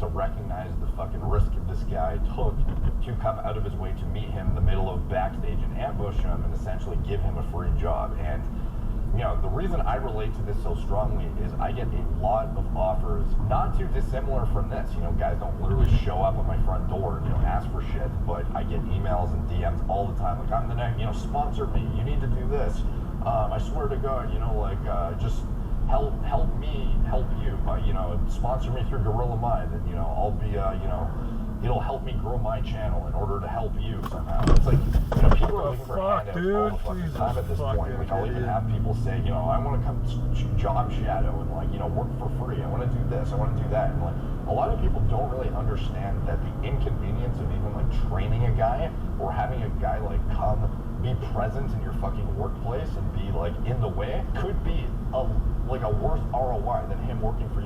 to recognize the fucking risk this guy took to come out of his way to meet him in the middle of backstage and ambush him and essentially give him a free job. And you know, the reason I relate to this so strongly is I get a lot of offers, not too dissimilar from this. You know, guys don't literally show up at my front door and, you know, ask for shit, but I get emails and DMs all the time. Like, I'm the next, you know, sponsor me. You need to do this. I swear to God, you know, like, just help me help you. You know, sponsor me through Gorilla Mind, and, you know, I'll be, you know, it'll help me grow my channel in order to help you somehow. It's like, you know, people are looking for handouts all the fucking time at this point. Like, I'll even have people say, you know, I want to come job shadow and, like, you know, work for free. I want to do this. I want to do that. And, like, a lot of people don't really understand that the inconvenience of even, like, training a guy or having a guy, like, come be present in your fucking workplace and be, like, in the way could be a worse ROI than him working for